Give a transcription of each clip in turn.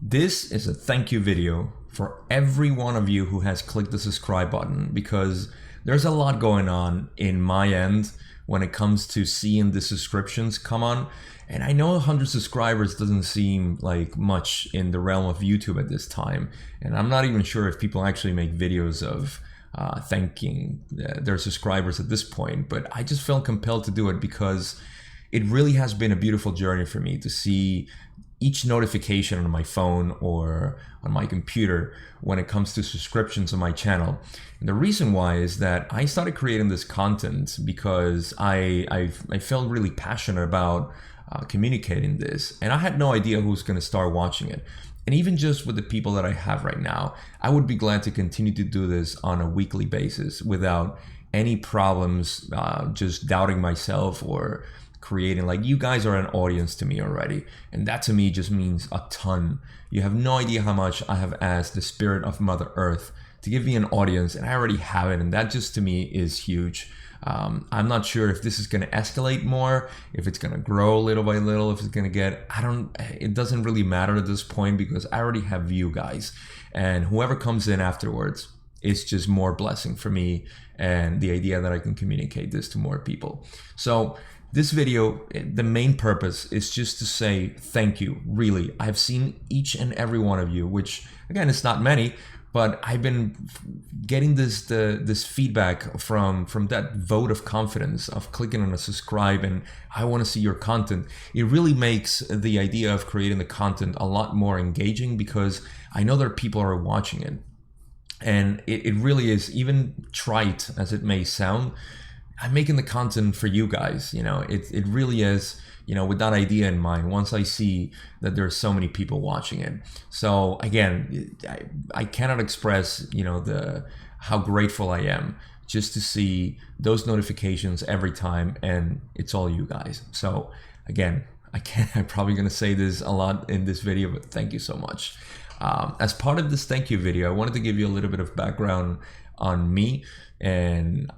This is a thank you video for every one of you who has clicked the subscribe button, because there's a lot going on in my end when it comes to seeing the subscriptions come on. And I know 100 subscribers doesn't seem like much in the realm of YouTube at this time. And I'm not even sure if people actually make videos of thanking their subscribers at this point, but I just felt compelled to do it because it really has been a beautiful journey for me to see each notification on my phone or on my computer when it comes to subscriptions on my channel. And the reason why is that I started creating this content because I felt really passionate about communicating this, and I had no idea who was going to start watching it. And even just with the people that I have right now, I would be glad to continue to do this on a weekly basis without any problems, just doubting myself or creating. Like, you guys are an audience to me already, and that to me just means a ton. You have no idea how much I have asked the spirit of Mother Earth to give me an audience, and I already have it, and that just to me is huge. I'm not sure if this is going to escalate more, if it's going to grow little by little, if it's going to get, it doesn't really matter at this point, because I already have you guys, and whoever comes in afterwards, it's just more blessing for me and the idea that I can communicate this to more people. So this video, the main purpose is just to say thank you. Really, I've seen each and every one of you, which again, it's not many, but I've been getting this feedback from that vote of confidence of clicking on a subscribe and I want to see your content. It really makes the idea of creating the content a lot more engaging, because I know that people are watching it. And it really is, even trite as it may sound, I'm making the content for you guys. It really is, with that idea in mind, once I see that there's so many people watching it. So again, I cannot express, how grateful I am just to see those notifications every time, and it's all you guys. So again, I'm probably going to say this a lot in this video, but thank you so much. As part of this thank you video, I wanted to give you a little bit of background on me, and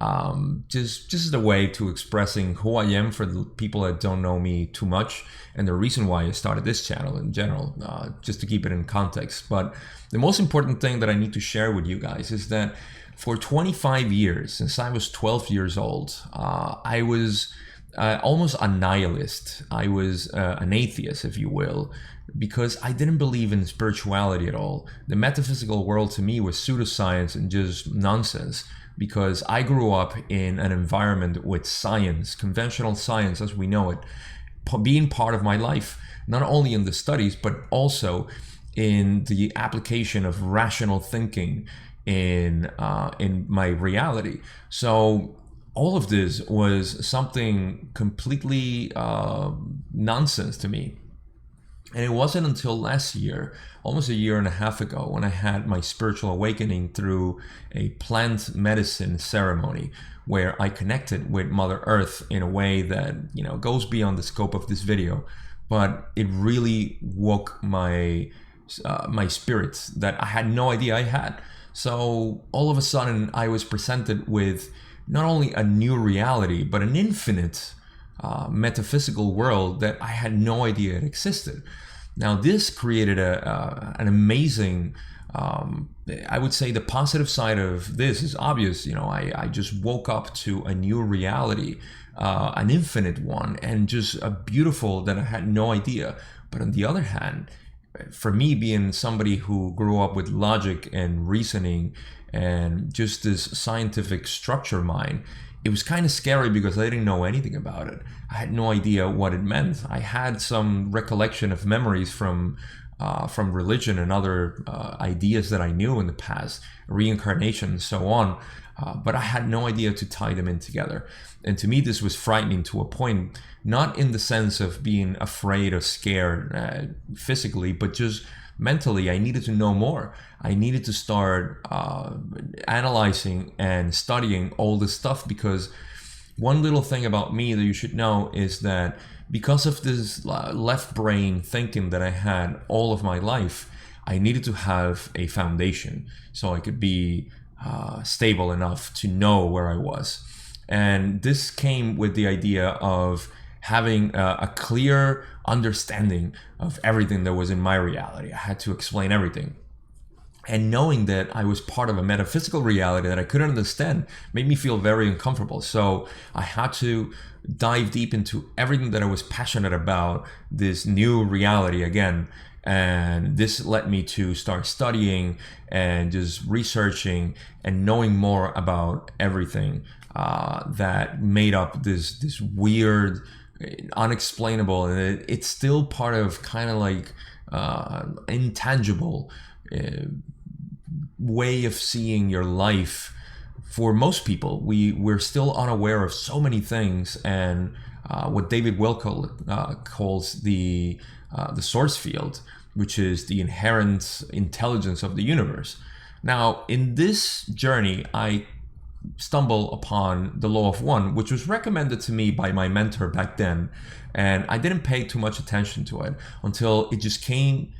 just as a way to expressing who I am for the people that don't know me too much, and the reason why I started this channel in general, just to keep it in context. But the most important thing that I need to share with you guys is that for 25 years, since I was 12 years old, I was almost a nihilist. I was an atheist, if you will, because I didn't believe in spirituality at all. The metaphysical world to me was pseudoscience and just nonsense, because I grew up in an environment with science, conventional science as we know it, being part of my life, not only in the studies, but also in the application of rational thinking in my reality. So all of this was something completely nonsense to me. And it wasn't until last year, almost a year and a half ago, when I had my spiritual awakening through a plant medicine ceremony, where I connected with Mother Earth in a way that, goes beyond the scope of this video. But it really woke my spirit that I had no idea I had. So all of a sudden, I was presented with not only a new reality, but an infinite metaphysical world that I had no idea it existed. Now, this created an amazing, I would say the positive side of this is obvious. I just woke up to a new reality, an infinite one, and just a beautiful that I had no idea. But on the other hand, for me, being somebody who grew up with logic and reasoning and just this scientific structure mind, it was kind of scary because I didn't know anything about it. I had no idea what it meant. I had some recollection of memories from religion and other ideas that I knew in the past, reincarnation and so on, but I had no idea to tie them in together. And to me, this was frightening to a point, not in the sense of being afraid or scared physically, but just mentally. I needed to know more. I needed to start analyzing and studying all this stuff, because one little thing about me that you should know is that because of this left brain thinking that I had all of my life, I needed to have a foundation so I could be stable enough to know where I was. And this came with the idea of having a clear understanding of everything that was in my reality. I had to explain everything. And knowing that I was part of a metaphysical reality that I couldn't understand made me feel very uncomfortable. So I had to dive deep into everything that I was passionate about, this new reality again. And this led me to start studying and just researching and knowing more about everything that made up this weird, unexplainable, and it's still part of kind of like intangible way of seeing your life. For most people, we're still unaware of so many things, and what David Wilcock calls the source field, which is the inherent intelligence of the universe. Now, in this journey, I stumble upon the law of one, which was recommended to me by my mentor back then, and I didn't pay too much attention to it until it just came.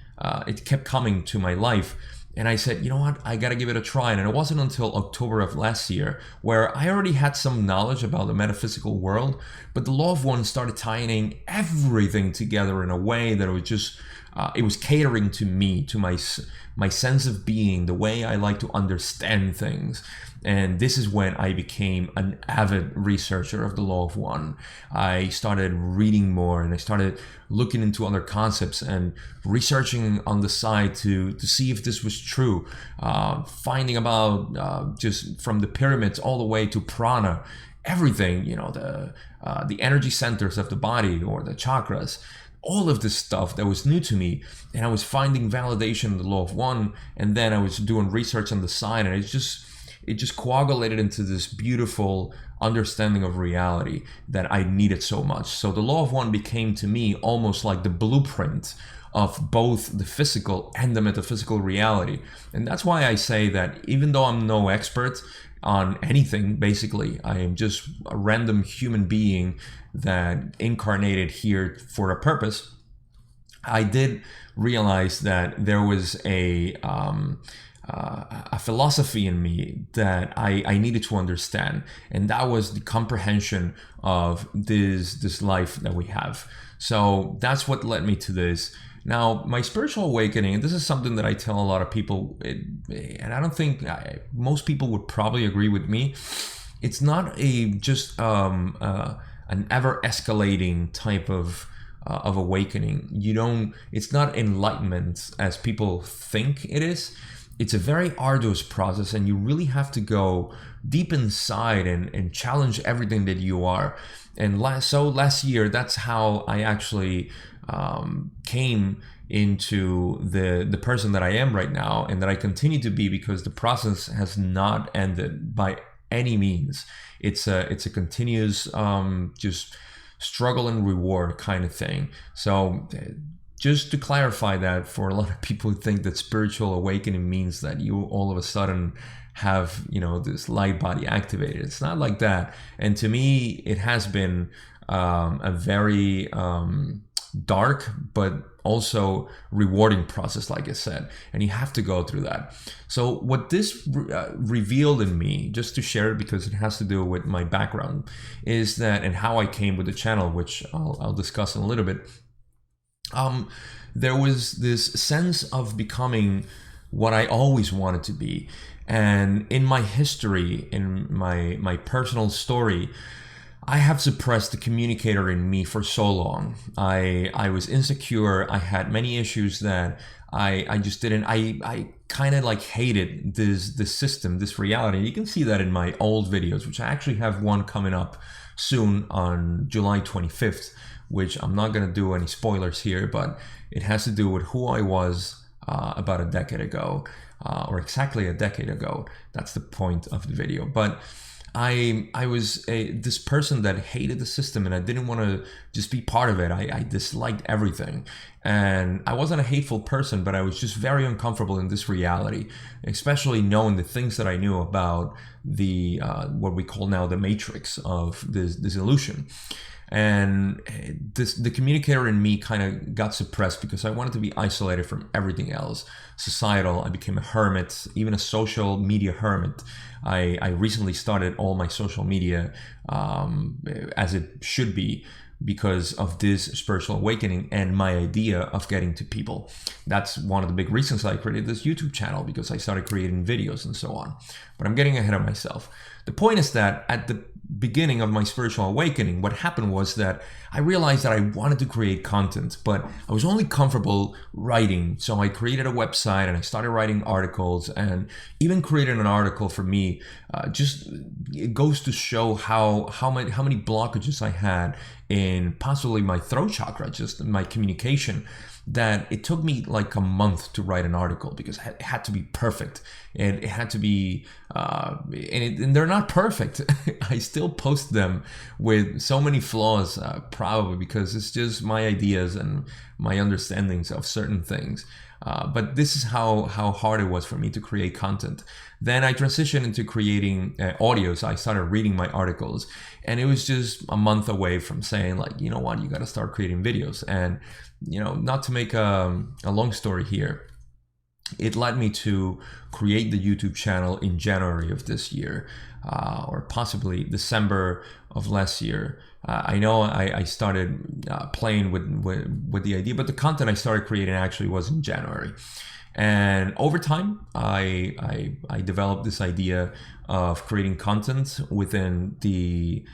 It kept coming to my life. And I said, you know what, I got to give it a try. And it wasn't until October of last year where I already had some knowledge about the metaphysical world, but the law of one started tying everything together in a way that it was just, it was catering to me, to my sense of being, the way I like to understand things. And this is when I became an avid researcher of the law of one. I started reading more, and I started looking into other concepts and researching on the side to see if this was true. Finding about just from the pyramids all the way to prana, everything, the energy centers of the body or the chakras. All of this stuff that was new to me, and I was finding validation in the law of one, and then I was doing research on the side, and it just coagulated into this beautiful understanding of reality that I needed so much. So the law of one became to me almost like the blueprint of both the physical and the metaphysical reality. And that's why I say that even though I'm no expert on anything, basically, I am just a random human being that incarnated here for a purpose, I did realize that there was a philosophy in me that I needed to understand, and that was the comprehension of this life that we have. So that's what led me to this. Now, my spiritual awakening, and this is something that I tell a lot of people, and I don't think most people would probably agree with me. It's not just an ever escalating type of awakening. It's not enlightenment as people think it is. It's a very arduous process, and you really have to go deep inside and challenge everything that you are. And last year, that's how I actually came into the person that I am right now, and that I continue to be, because the process has not ended by any means. It's a continuous just struggle and reward kind of thing. So just to clarify that, for a lot of people who think that spiritual awakening means that you all of a sudden have, this light body activated. It's not like that. And to me, it has been a very dark, but also rewarding process, like I said. And you have to go through that. So what this revealed in me, just to share it because it has to do with my background, is that, and how I came with the channel, which I'll discuss in a little bit. There was this sense of becoming what I always wanted to be. And in my history, in my personal story, I have suppressed the communicator in me for so long. I was insecure. I had many issues that I just didn't, I kind of like hated this system, this reality. You can see that in my old videos, which I actually have one coming up soon on July 25th, which I'm not going to do any spoilers here, but it has to do with who I was about a decade ago, or exactly a decade ago. That's the point of the video. But I was this person that hated the system, and I didn't want to just be part of it. I disliked everything. And I wasn't a hateful person, but I was just very uncomfortable in this reality, especially knowing the things that I knew about the what we call now the matrix of this illusion. And the communicator in me kind of got suppressed because I wanted to be isolated from everything else. Societal, I became a hermit, even a social media hermit. I recently started all my social media as it should be, because of this spiritual awakening and my idea of getting to people. That's one of the big reasons I created this YouTube channel, because I started creating videos and so on. But I'm getting ahead of myself. The point is that at the beginning of my spiritual awakening, what happened was that I realized that I wanted to create content, but I was only comfortable writing. So I created a website and I started writing articles, and even created an article for me. Just it goes to show how many blockages I had in possibly my throat chakra, just my communication, that it took me like a month to write an article, because it had to be perfect, and it had to be and they're not perfect. I still post them with so many flaws, probably because it's just my ideas and my understandings of certain things. But this is how hard it was for me to create content. Then I transitioned into creating audios. I started reading my articles, and it was just a month away from saying, like, you know what, you got to start creating videos. And not to make a long story here, it led me to create the YouTube channel in January of this year, or possibly December of last year. I know I started playing with the idea, but the content I started creating actually was in January. And over time, I developed this idea of creating content within the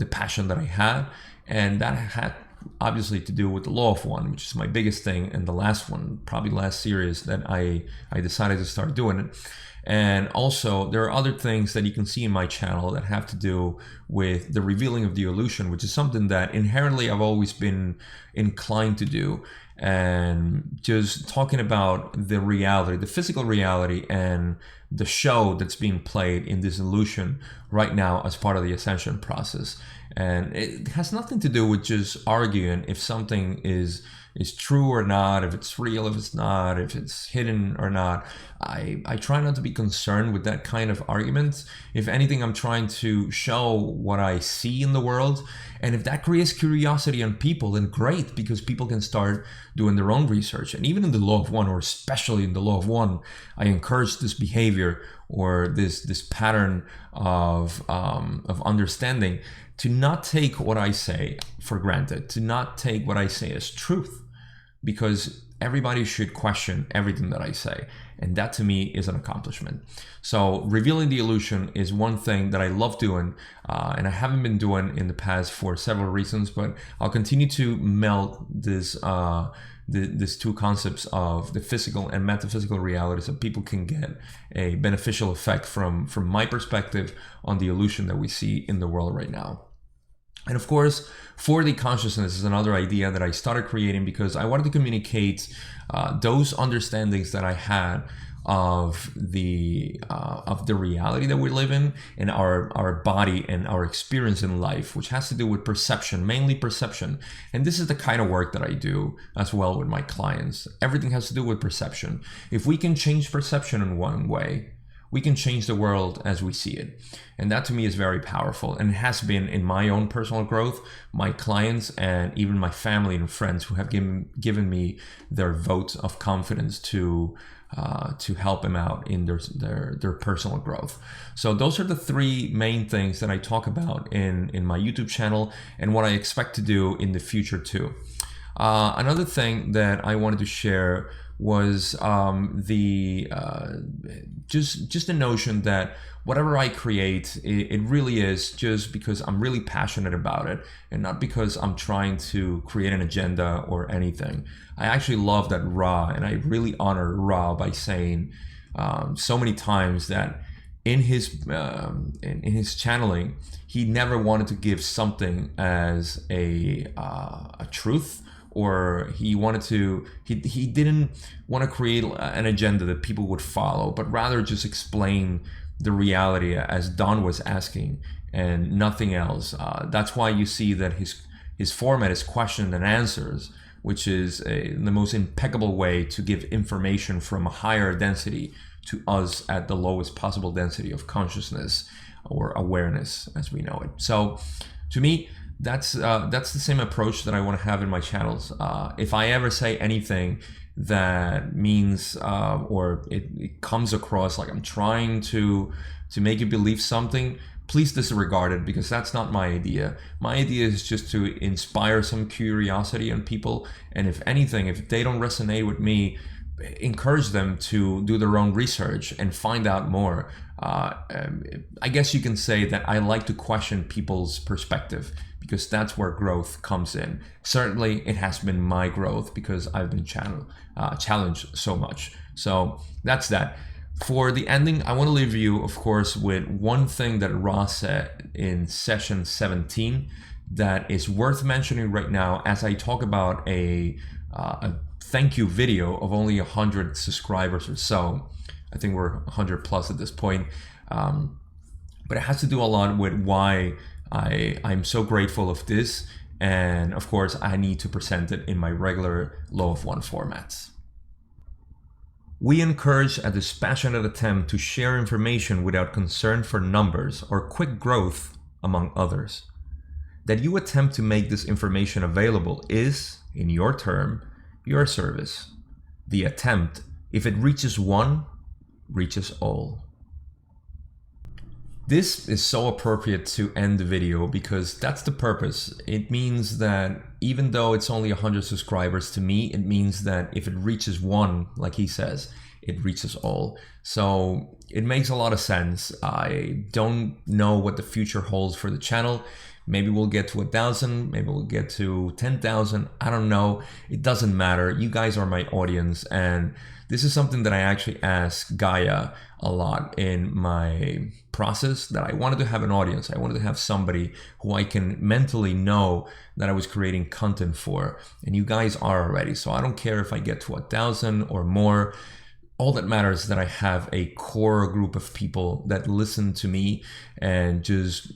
passion that I had, and that had obviously to do with the law of one, which is my biggest thing, and the last one, probably last series that I decided to start doing it. And also there are other things that you can see in my channel that have to do with the revealing of the illusion, which is something that inherently I've always been inclined to do. And just talking about the reality, the physical reality, and the show that's being played in this illusion right now as part of the ascension process. And it has nothing to do with just arguing if something is true or not, if it's real, if it's not, if it's hidden or not. I try not to be concerned with that kind of argument. If anything, I'm trying to show what I see in the world. And if that creates curiosity in people, then great, because people can start doing their own research. And even in the law of one, or especially in the law of one, I encourage this behavior, or this pattern of understanding, to not take what I say for granted, to not take what I say as truth, because everybody should question everything that I say. And that to me is an accomplishment. So revealing the illusion is one thing that I love doing, and I haven't been doing in the past for several reasons, but I'll continue to meld these two concepts of the physical and metaphysical realities, so people can get a beneficial effect from my perspective on the illusion that we see in the world right now. And of course, 4D consciousness is another idea that I started creating because I wanted to communicate those understandings that I had of the reality that we live in, and our body and our experience in life, which has to do with perception, mainly perception. And this is the kind of work that I do as well with my clients. Everything has to do with perception. If we can change perception in one way, we can change the world as we see it. And that to me is very powerful, and it has been in my own personal growth, my clients, and even my family and friends who have given me their vote of confidence to help them out in their personal growth. So those are the three main things that I talk about in my YouTube channel, and what I expect to do in the future too. Another thing that I wanted to share was just the notion that whatever I create, it really is just because I'm really passionate about it, and not because I'm trying to create an agenda or anything. I actually love that Ra, and I really honor Ra by saying so many times that in his channeling, he never wanted to give something as a truth, or he didn't want to create an agenda that people would follow, but rather just explain the reality as Don was asking, and nothing else. That's why you see that his format is question and answers, which is the most impeccable way to give information from a higher density to us at the lowest possible density of consciousness or awareness as we know it. So to me, that's the same approach that I want to have in my channels. If I ever say anything that means or it comes across like I'm trying to make you believe something, please disregard it, because that's not my idea. My idea is just to inspire some curiosity in people, and if anything, if they don't resonate with me, encourage them to do their own research and find out more. I guess you can say that I like to question people's perspective, because that's where growth comes in. Certainly, it has been my growth because I've been challenged so much. So that's that. For the ending, I want to leave you, of course, with one thing that Ross said in session 17 that is worth mentioning right now as I talk about a thank you video of only 100 subscribers or so. I think we're 100 plus at this point. But it has to do a lot with why I'm so grateful of this. And of course, I need to present it in my regular Law of One formats. We encourage a dispassionate attempt to share information without concern for numbers or quick growth, among others. That you attempt to make this information available is, in your term, your service. The attempt, if it reaches one, reaches all. This is so appropriate to end the video because that's the purpose. It means that even though it's only 100 subscribers, to me, it means that if it reaches one, like he says, it reaches all. So it makes a lot of sense. I don't know what the future holds for the channel. Maybe we'll get to 1,000, maybe we'll get to 10,000. I don't know. It doesn't matter. You guys are my audience, and this is something that I actually ask Gaia a lot in my process, that I wanted to have an audience. I wanted to have somebody who I can mentally know that I was creating content for, and you guys are already. So I don't care if I get to 1,000 or more. All that matters is that I have a core group of people that listen to me and just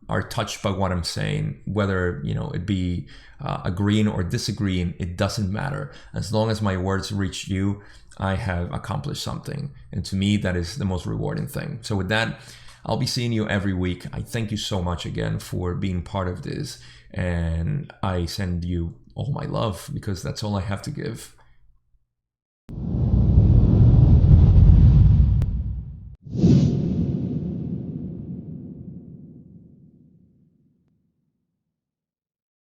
are touched by what I'm saying, whether it be agreeing or disagreeing. It doesn't matter. As long as my words reach you, I have accomplished something. And to me, that is the most rewarding thing. So with that, I'll be seeing you every week. I thank you so much again for being part of this. And I send you all my love, because that's all I have to give.